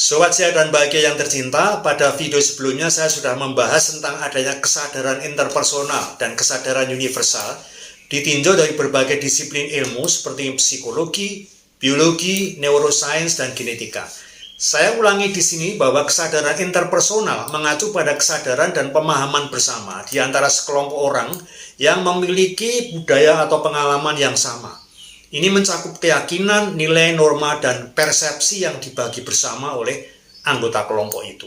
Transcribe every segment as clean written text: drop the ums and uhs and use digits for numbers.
Sobat Sehat dan Bahagia yang tercinta, pada video sebelumnya saya sudah membahas tentang adanya kesadaran interpersonal dan kesadaran universal ditinjau dari berbagai disiplin ilmu seperti psikologi, biologi, neuroscience, dan genetika. Saya ulangi di sini bahwa kesadaran interpersonal mengacu pada kesadaran dan pemahaman bersama di antara sekelompok orang yang memiliki budaya atau pengalaman yang sama. Ini mencakup keyakinan, nilai, norma, dan persepsi yang dibagi bersama oleh anggota kelompok itu.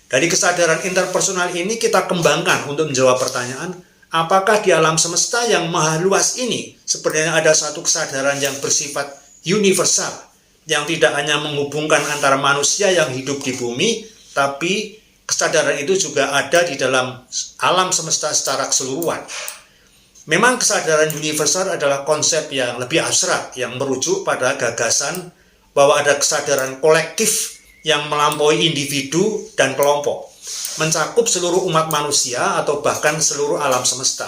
Dari kesadaran interpersonal ini kita kembangkan untuk menjawab pertanyaan, apakah di alam semesta yang maha luas ini sebenarnya ada satu kesadaran yang bersifat universal, yang tidak hanya menghubungkan antara manusia yang hidup di bumi, tapi kesadaran itu juga ada di dalam alam semesta secara keseluruhan. Memang kesadaran universal adalah konsep yang lebih abstrak yang merujuk pada gagasan bahwa ada kesadaran kolektif yang melampaui individu dan kelompok, mencakup seluruh umat manusia atau bahkan seluruh alam semesta.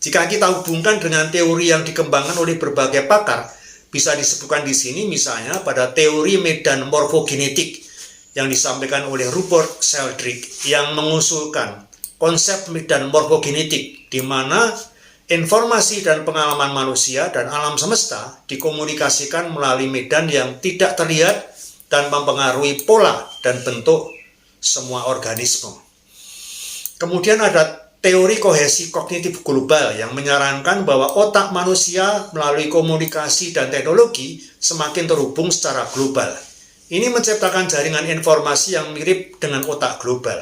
Jika kita hubungkan dengan teori yang dikembangkan oleh berbagai pakar, bisa disebutkan di sini misalnya pada teori medan morfogenetik yang disampaikan oleh Rupert Sheldrake yang mengusulkan konsep medan morfogenetik di mana informasi dan pengalaman manusia dan alam semesta dikomunikasikan melalui medan yang tidak terlihat dan mempengaruhi pola dan bentuk semua organisme. Kemudian ada teori kohesi kognitif global yang menyarankan bahwa otak manusia melalui komunikasi dan teknologi semakin terhubung secara global. Ini menciptakan jaringan informasi yang mirip dengan otak global,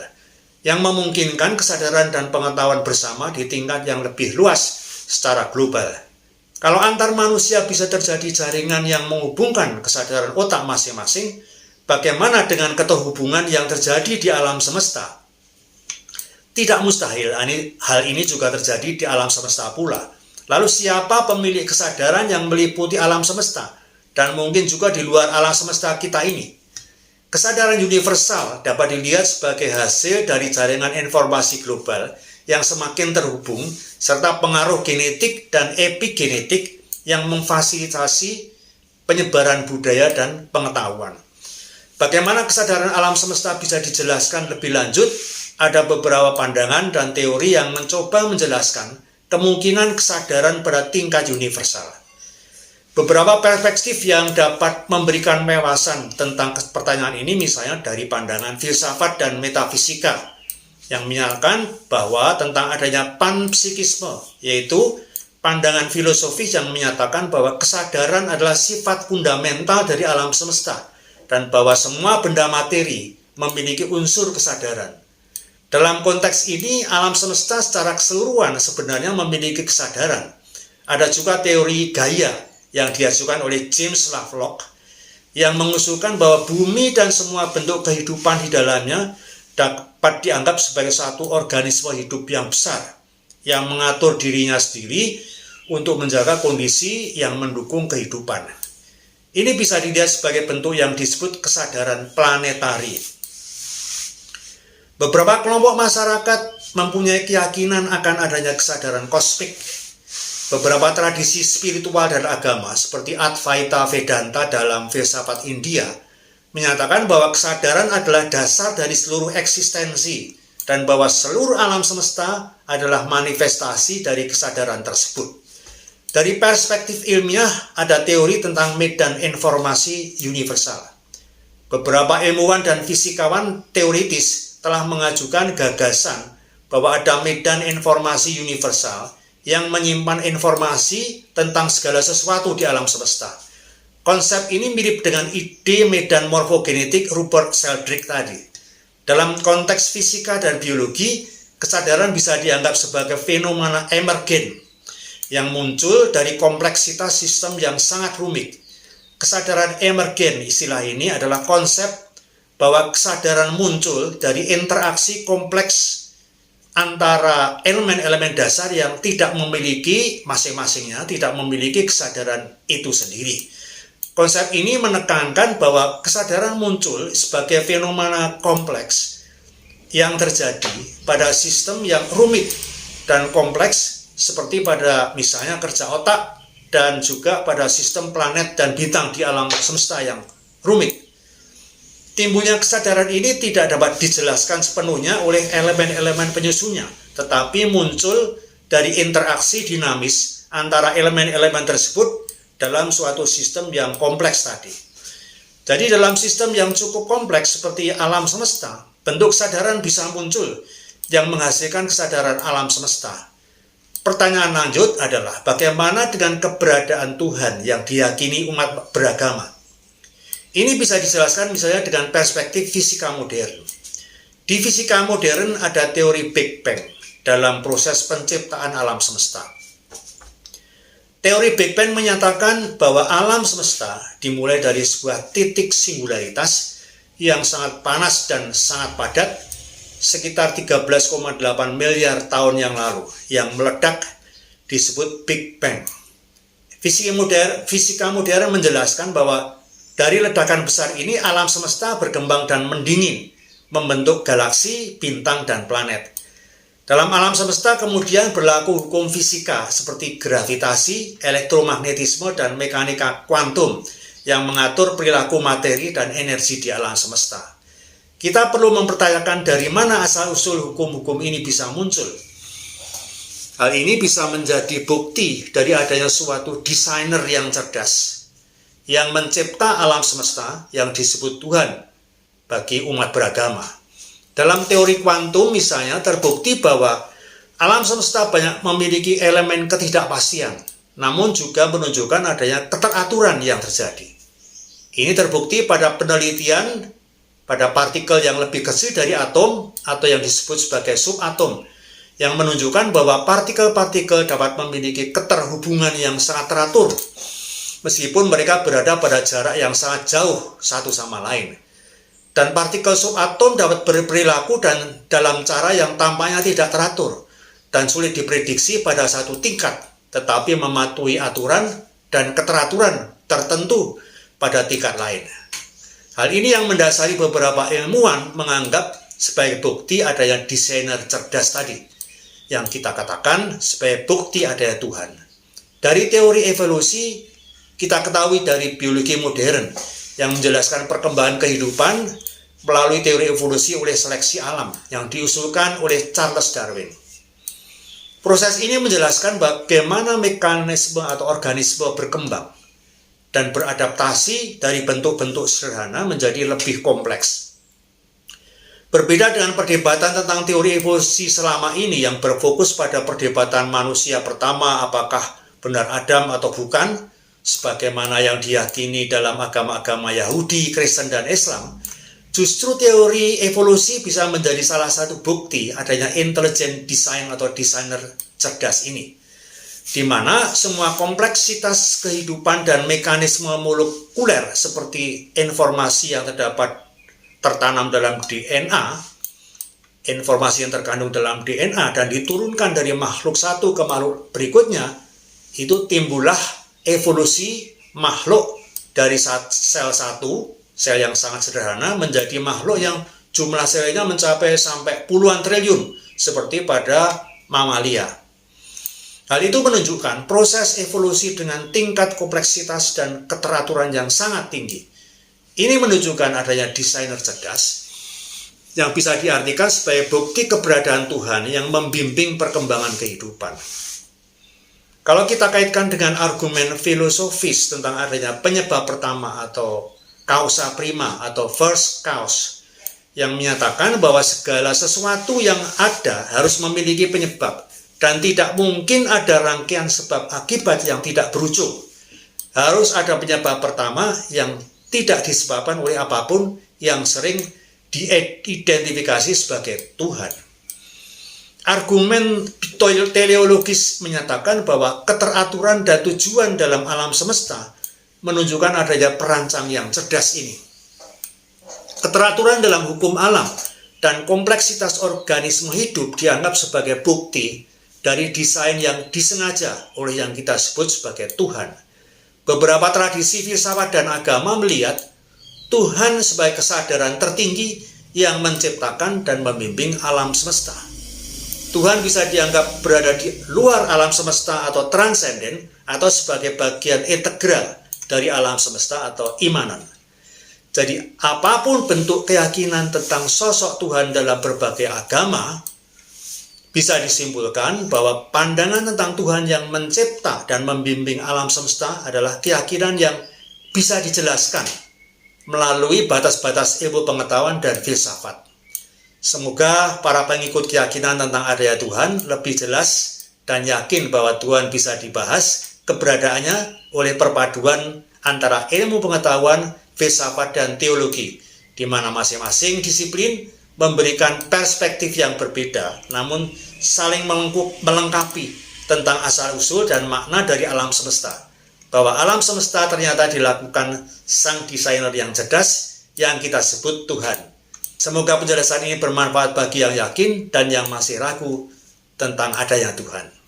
yang memungkinkan kesadaran dan pengetahuan bersama di tingkat yang lebih luas secara global. Kalau antar manusia bisa terjadi jaringan yang menghubungkan kesadaran otak masing-masing, bagaimana dengan keterhubungan yang terjadi di alam semesta? Tidak mustahil hal ini juga terjadi di alam semesta pula. Lalu siapa pemilik kesadaran yang meliputi alam semesta dan mungkin juga di luar alam semesta kita ini? Kesadaran universal dapat dilihat sebagai hasil dari jaringan informasi global yang semakin terhubung serta pengaruh genetik dan epigenetik yang memfasilitasi penyebaran budaya dan pengetahuan. Bagaimana kesadaran alam semesta bisa dijelaskan lebih lanjut? Ada beberapa pandangan dan teori yang mencoba menjelaskan kemungkinan kesadaran pada tingkat universal. Beberapa perspektif yang dapat memberikan wawasan tentang pertanyaan ini misalnya dari pandangan filsafat dan metafisika yang menyatakan bahwa tentang adanya panpsikisme, yaitu pandangan filosofis yang menyatakan bahwa kesadaran adalah sifat fundamental dari alam semesta dan bahwa semua benda materi memiliki unsur kesadaran. Dalam konteks ini, alam semesta secara keseluruhan sebenarnya memiliki kesadaran. Ada juga teori Gaia yang diajukan oleh James Lovelock yang mengusulkan bahwa bumi dan semua bentuk kehidupan di dalamnya dapat dianggap sebagai satu organisme hidup yang besar yang mengatur dirinya sendiri untuk menjaga kondisi yang mendukung kehidupan. Ini bisa dilihat sebagai bentuk yang disebut kesadaran planetari. Beberapa kelompok masyarakat mempunyai keyakinan akan adanya kesadaran kosmik. Beberapa tradisi spiritual dan agama seperti Advaita Vedanta dalam filsafat India menyatakan bahwa kesadaran adalah dasar dari seluruh eksistensi dan bahwa seluruh alam semesta adalah manifestasi dari kesadaran tersebut. Dari perspektif ilmiah ada teori tentang medan informasi universal. Beberapa ilmuwan dan fisikawan teoritis telah mengajukan gagasan bahwa ada medan informasi universal yang menyimpan informasi tentang segala sesuatu di alam semesta. Konsep ini mirip dengan ide medan morfogenetik Rupert Sheldrake tadi. Dalam konteks fisika dan biologi, kesadaran bisa dianggap sebagai fenomena emergen yang muncul dari kompleksitas sistem yang sangat rumit. Kesadaran emergen, istilah ini adalah konsep bahwa kesadaran muncul dari interaksi kompleks antara elemen-elemen dasar yang tidak memiliki masing-masingnya, tidak memiliki kesadaran itu sendiri. Konsep ini menekankan bahwa kesadaran muncul sebagai fenomena kompleks yang terjadi pada sistem yang rumit dan kompleks seperti pada misalnya kerja otak dan juga pada sistem planet dan bintang di alam semesta yang rumit. Timbulnya kesadaran ini tidak dapat dijelaskan sepenuhnya oleh elemen-elemen penyusunnya, tetapi muncul dari interaksi dinamis antara elemen-elemen tersebut dalam suatu sistem yang kompleks tadi. Jadi dalam sistem yang cukup kompleks seperti alam semesta, bentuk kesadaran bisa muncul yang menghasilkan kesadaran alam semesta. Pertanyaan lanjut adalah bagaimana dengan keberadaan Tuhan yang diyakini umat beragama? Ini bisa dijelaskan misalnya dengan perspektif fisika modern. Di fisika modern ada teori Big Bang dalam proses penciptaan alam semesta. Teori Big Bang menyatakan bahwa alam semesta dimulai dari sebuah titik singularitas yang sangat panas dan sangat padat sekitar 13,8 miliar tahun yang lalu yang meledak disebut Big Bang. Fisika modern menjelaskan bahwa dari ledakan besar ini alam semesta berkembang dan mendingin, membentuk galaksi, bintang, dan planet. Dalam alam semesta kemudian berlaku hukum fisika seperti gravitasi, elektromagnetisme, dan mekanika kuantum yang mengatur perilaku materi dan energi di alam semesta. Kita perlu mempertanyakan dari mana asal-usul hukum-hukum ini bisa muncul. Hal ini bisa menjadi bukti dari adanya suatu desainer yang cerdas yang mencipta alam semesta yang disebut Tuhan bagi umat beragama. Dalam teori kuantum misalnya terbukti bahwa alam semesta banyak memiliki elemen ketidakpastian, namun juga menunjukkan adanya keteraturan yang terjadi. Ini terbukti pada penelitian pada partikel yang lebih kecil dari atom atau yang disebut sebagai subatom, yang menunjukkan bahwa partikel-partikel dapat memiliki keterhubungan yang sangat teratur meskipun mereka berada pada jarak yang sangat jauh satu sama lain. Dan partikel subatom dapat berperilaku dan dalam cara yang tampaknya tidak teratur dan sulit diprediksi pada satu tingkat, tetapi mematuhi aturan dan keteraturan tertentu pada tingkat lain. Hal ini yang mendasari beberapa ilmuwan menganggap sebagai bukti adanya desainer cerdas tadi, yang kita katakan sebagai bukti adanya Tuhan. Dari teori evolusi, kita ketahui dari biologi modern yang menjelaskan perkembangan kehidupan melalui teori evolusi oleh seleksi alam yang diusulkan oleh Charles Darwin. Proses ini menjelaskan bagaimana mekanisme atau organisme berkembang dan beradaptasi dari bentuk-bentuk sederhana menjadi lebih kompleks. Berbeda dengan perdebatan tentang teori evolusi selama ini yang berfokus pada perdebatan manusia pertama apakah benar Adam atau bukan, sebagaimana yang diyakini dalam agama-agama Yahudi, Kristen, dan Islam, justru teori evolusi bisa menjadi salah satu bukti adanya intelligent design atau desainer cerdas ini, di mana semua kompleksitas kehidupan dan mekanisme molekuler seperti informasi yang tertanam dalam DNA, informasi yang terkandung dalam DNA dan diturunkan dari makhluk satu ke makhluk berikutnya, itu timbullah evolusi makhluk dari sel satu, sel yang sangat sederhana, menjadi makhluk yang jumlah selnya mencapai sampai puluhan triliun, seperti pada mamalia. Hal itu menunjukkan proses evolusi dengan tingkat kompleksitas dan keteraturan yang sangat tinggi. Ini menunjukkan adanya desainer cerdas, yang bisa diartikan sebagai bukti keberadaan Tuhan yang membimbing perkembangan kehidupan. Kalau kita kaitkan dengan argumen filosofis tentang adanya penyebab pertama atau causa prima atau first cause, yang menyatakan bahwa segala sesuatu yang ada harus memiliki penyebab dan tidak mungkin ada rangkaian sebab akibat yang tidak berujung. Harus ada penyebab pertama yang tidak disebabkan oleh apapun yang sering diidentifikasi sebagai Tuhan. Argumen teleologis menyatakan bahwa keteraturan dan tujuan dalam alam semesta menunjukkan adanya perancang yang cerdas ini. Keteraturan dalam hukum alam dan kompleksitas organisme hidup dianggap sebagai bukti dari desain yang disengaja oleh yang kita sebut sebagai Tuhan. Beberapa tradisi filsafat dan agama melihat Tuhan sebagai kesadaran tertinggi yang menciptakan dan membimbing alam semesta. Tuhan bisa dianggap berada di luar alam semesta atau transenden atau sebagai bagian integral dari alam semesta atau imanan. Jadi apapun bentuk keyakinan tentang sosok Tuhan dalam berbagai agama, bisa disimpulkan bahwa pandangan tentang Tuhan yang mencipta dan membimbing alam semesta adalah keyakinan yang bisa dijelaskan melalui batas-batas ilmu pengetahuan dan filsafat. Semoga para pengikut keyakinan tentang adanya Tuhan lebih jelas dan yakin bahwa Tuhan bisa dibahas keberadaannya oleh perpaduan antara ilmu pengetahuan, filsafat, dan teologi, di mana masing-masing disiplin memberikan perspektif yang berbeda, namun saling melengkapi tentang asal-usul dan makna dari alam semesta. Bahwa alam semesta ternyata dilakukan sang desainer yang cerdas, yang kita sebut Tuhan. Semoga penjelasan ini bermanfaat bagi yang yakin dan yang masih ragu tentang adanya Tuhan.